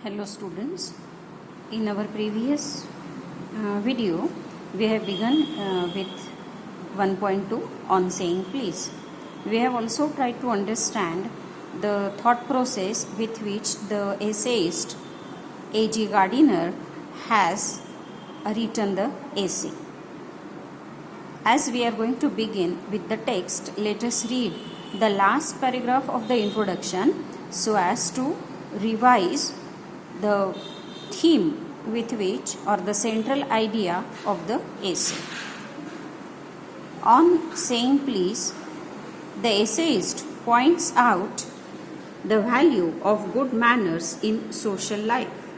Hello students, in our previous video we have begun with 1.2 on saying please. We have also tried to understand the thought process with which the essayist A.G. Gardiner has written the essay. As we are going to begin with the text, let us read the last paragraph of the introduction so as to revise the theme with which or the central idea of the essay. On saying please, the essayist points out the value of good manners in social life,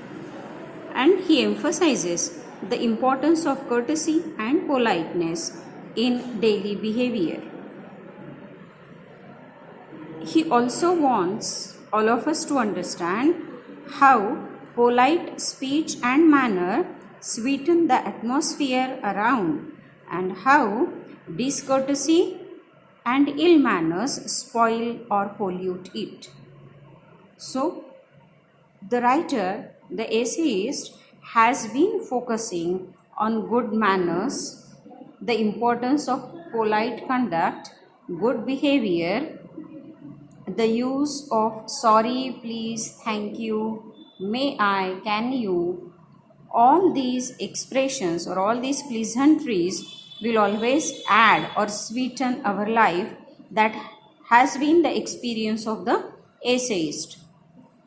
and he emphasizes the importance of courtesy and politeness in daily behavior. He also wants all of us to understand how polite speech and manner sweeten the atmosphere around and how discourtesy and ill manners spoil or pollute it. So, the writer, the essayist, has been focusing on good manners, the importance of polite conduct, good behavior, the use of sorry, please, thank you, may I, can you. All these expressions or all these pleasantries will always add or sweeten our life. That has been the experience of the essayist.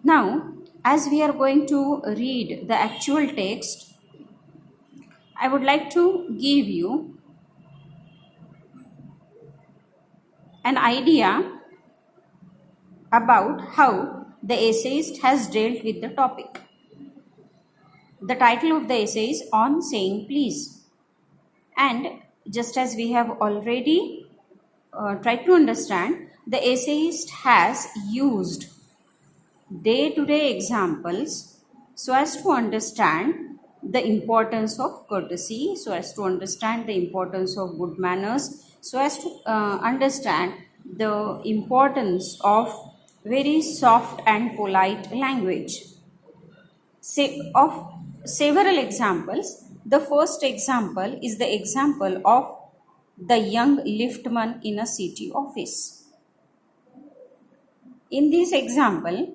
Now, as we are going to read the actual text, I would like to give you an idea about how the essayist has dealt with the topic. The title of the essay is On Saying Please. And just as we have already tried to understand, the essayist has used day-to-day examples so as to understand the importance of courtesy, so as to understand the importance of good manners, so as to understand the importance of very soft and polite language. Of several examples, the first example is the example of the young liftman in a city office. In this example,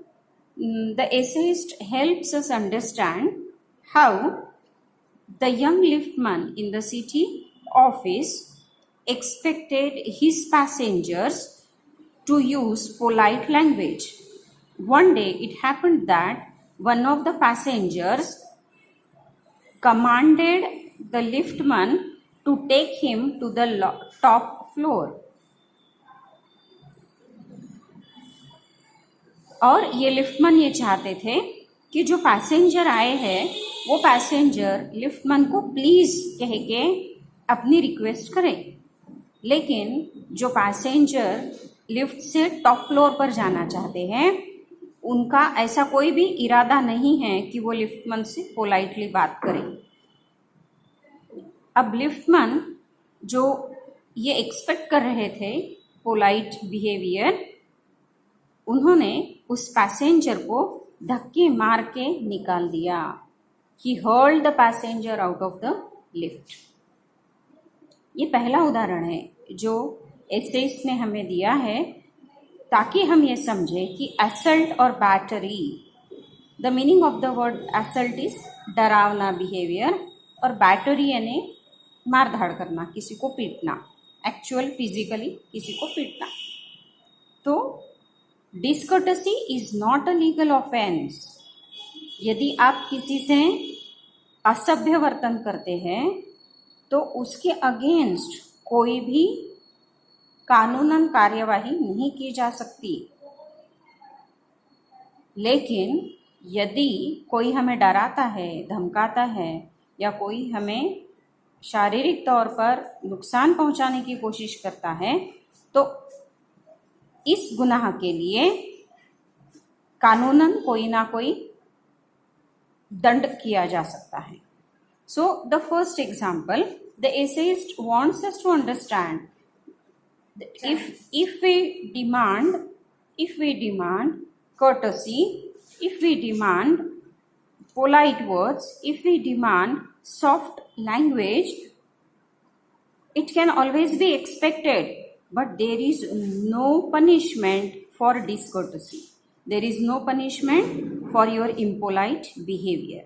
the essayist helps us understand how the young liftman in the city office expected his passengers to use polite language. One day it happened that one of the passengers commanded the liftman to take him to the top floor. और ये liftman ये चाहते थे कि जो passenger आए हैं वो पैसेंजर लिफ्टमैन को प्लीज कह के अपनी रिक्वेस्ट करें, लेकिन जो पैसेंजर लिफ्ट से टॉप फ्लोर पर जाना चाहते हैं उनका ऐसा कोई भी इरादा नहीं है कि वो लिफ्टमैन से पोलाइटली बात करें. अब लिफ्टमैन जो ये एक्सपेक्ट कर रहे थे पोलाइट बिहेवियर, उन्होंने उस पैसेंजर को धक्के मार के निकाल दिया. He hurled the passenger out of the lift. ये पहला उदाहरण है जो एसेस ने हमें दिया है ताकि हम ये समझें कि असल्ट और battery, the meaning of the word assault is डरावना बिहेवियर और बैटरी यानी मारधाड़ करना, किसी को पीटना, एक्चुअल फिजिकली किसी को पीटना. तो discourtesy is not a legal offence. यदि आप किसी से असभ्य वर्तन करते हैं तो उसके अगेंस्ट कोई भी कानूनन कार्यवाही नहीं की जा सकती. लेकिन यदि कोई हमें डराता है, धमकाता है या कोई हमें शारीरिक तौर पर नुकसान पहुंचाने की कोशिश करता है तो इस गुनाह के लिए कानूनन कोई ना कोई दंड किया जा सकता है. So the first example, the essayist wants us to understand if we demand courtesy, if we demand polite words, if we demand soft language, it can always be expected, but there is no punishment for discourtesy. There is no punishment for your impolite behavior.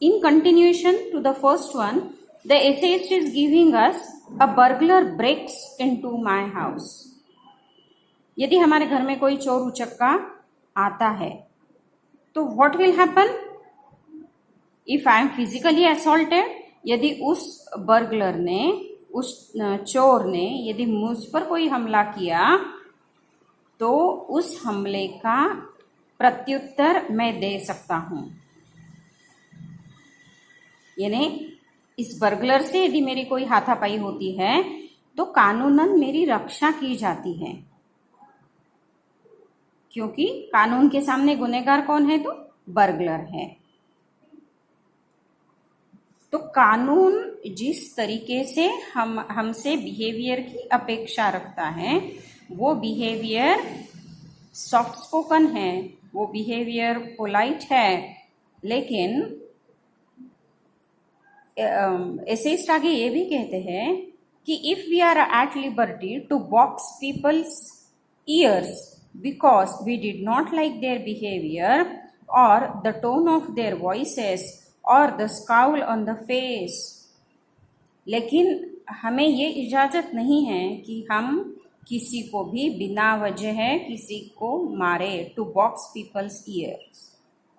In continuation to the first one, the essayist is giving us a burglar breaks into my house. यदि हमारे घर में कोई चोर उचक्का आता है तो what will happen if I am physically assaulted? यदि उस बर्गलर ने, उस चोर ने यदि मुझ पर कोई हमला किया तो उस हमले का प्रत्युत्तर मैं दे सकता हूं। यानी इस बर्गलर से यदि मेरी कोई हाथापाई होती है तो कानूनन मेरी रक्षा की जाती है, क्योंकि कानून के सामने गुनहगार कौन है? तो बर्गलर है। तो कानून जिस तरीके से हमसे बिहेवियर की अपेक्षा रखता है वो बिहेवियर सॉफ्ट स्पोकन है, वो बिहेवियर पोलाइट है, लेकिन एसेइस्ट आगे ये भी कहते हैं कि if we are at liberty to box people's ears because we did not like their behaviour और the tone of their voices और the scowl on the face, लेकिन हमें ये इजाज़त नहीं है कि हम किसी को भी बिना वजह किसी को मारे। टू बॉक्स पीपल्स ईयर्स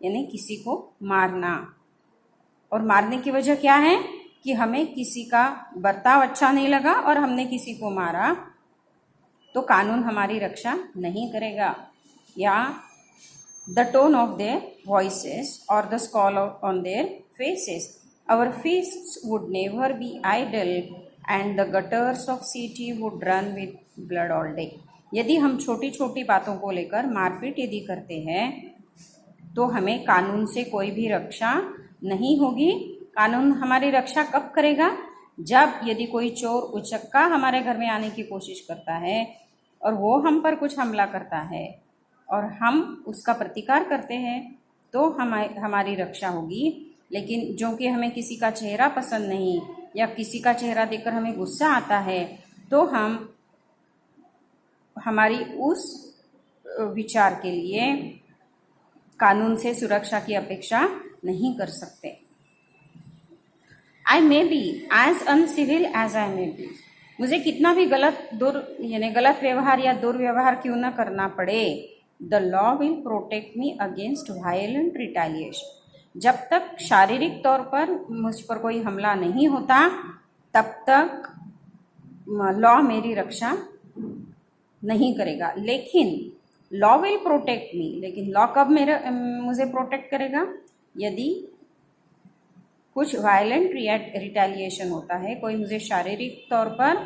यानी किसी को मारना, और मारने की वजह क्या है कि हमें किसी का बर्ताव अच्छा नहीं लगा और हमने किसी को मारा, तो कानून हमारी रक्षा नहीं करेगा। या the tone of their voices और the scowl on their faces, our fists would never be idle and the gutters of city would run with blood all day. यदि हम छोटी छोटी बातों को लेकर मारपीट यदि करते हैं तो हमें कानून से कोई भी रक्षा नहीं होगी। कानून हमारी रक्षा कब करेगा? जब यदि कोई चोर उचक्का हमारे घर में आने की कोशिश करता है और वो हम पर कुछ हमला करता है और हम उसका प्रतिकार करते हैं तो हमारी रक्षा होगी। लेकिन जो कि हमें किसी का चेहरा पसंद नहीं या किसी का चेहरा देखकर हमें गुस्सा आता है तो हम हमारी उस विचार के लिए कानून से सुरक्षा की अपेक्षा नहीं कर सकते। I may be as uncivil as I may be, मुझे कितना भी गलत व्यवहार या दुर्व्यवहार क्यों न करना पड़े, the law will protect me against violent retaliation. जब तक शारीरिक तौर पर मुझ पर कोई हमला नहीं होता तब तक लॉ मेरी रक्षा नहीं करेगा। लेकिन लॉ विल प्रोटेक्ट मी, लेकिन लॉ कब मुझे प्रोटेक्ट करेगा? यदि कुछ वायलेंट रिटेलिएशन होता है, कोई मुझे शारीरिक तौर पर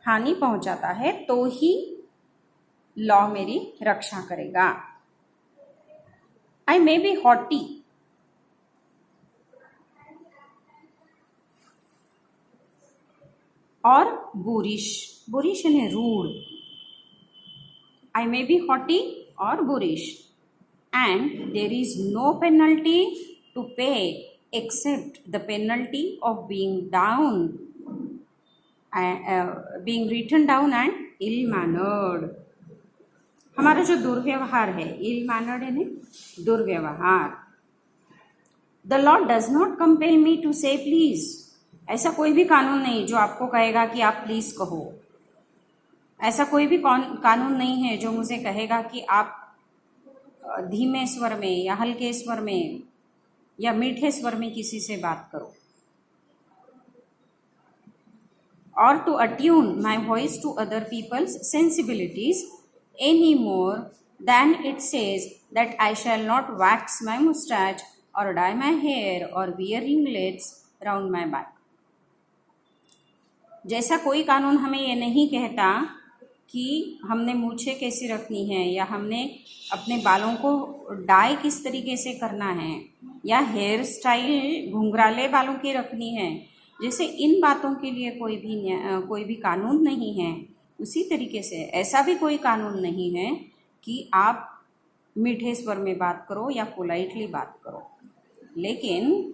हानि पहुंचाता है तो ही लॉ मेरी रक्षा करेगा। आई मे बी हॉटी और बुरिश, बुरिश यानी rude. I may be haughty और boorish and there is no penalty to pay except the penalty of being written down and ill-mannered. हमारा जो दुर्व्यवहार है, ill-mannered यानी दुर्व्यवहार। The law does not compel me to say please. ऐसा कोई भी कानून नहीं जो आपको कहेगा कि आप प्लीज कहो। ऐसा कोई भी कानून नहीं है जो मुझे कहेगा कि आप धीमे स्वर में या हल्के स्वर में या मीठे स्वर में किसी से बात करो। और to attune my voice to other people's sensibilities any more than it says that I shall not wax my moustache or dye my hair or wear ringlets round my back. जैसा कोई कानून हमें ये नहीं कहता कि हमने मूछें कैसी रखनी है या हमने अपने बालों को डाई किस तरीके से करना है या हेयर स्टाइल घुंघराले बालों की रखनी है, जैसे इन बातों के लिए कोई भी कानून नहीं है, उसी तरीके से ऐसा भी कोई कानून नहीं है कि आप मीठे स्वर में बात करो या पोलाइटली बात करो, लेकिन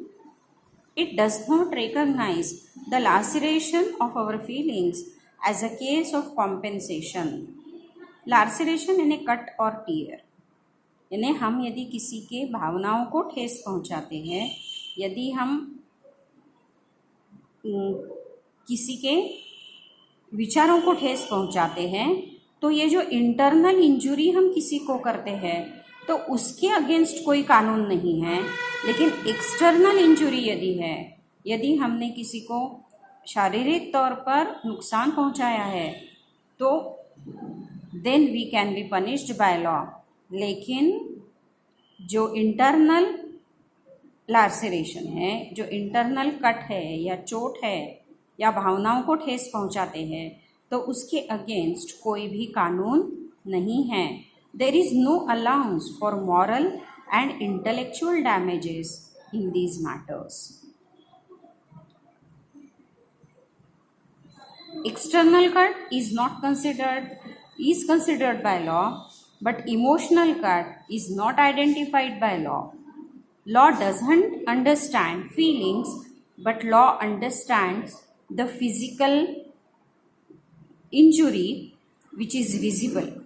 it does not recognize the laceration of our feelings as a case of compensation. Laceration यानी कट और tear, यानी हम यदि किसी के भावनाओं को ठेस पहुंचाते हैं, यदि हम किसी के विचारों को ठेस पहुंचाते हैं, तो ये जो इंटरनल इंजुरी हम किसी को करते हैं तो उसके अगेंस्ट कोई कानून नहीं है। लेकिन एक्सटर्नल इंजुरी यदि है, यदि हमने किसी को शारीरिक तौर पर नुकसान पहुंचाया है, तो then we can be punished by law. लेकिन जो इंटरनल लार्सेरेशन है, जो इंटरनल कट है या चोट है या भावनाओं को ठेस पहुंचाते हैं, तो उसके अगेंस्ट कोई भी कानून नहीं है। There is no allowance for moral and intellectual damages in these matters. External cut is considered by law, but emotional cut is not identified by law. Law doesn't understand feelings, but law understands the physical injury which is visible.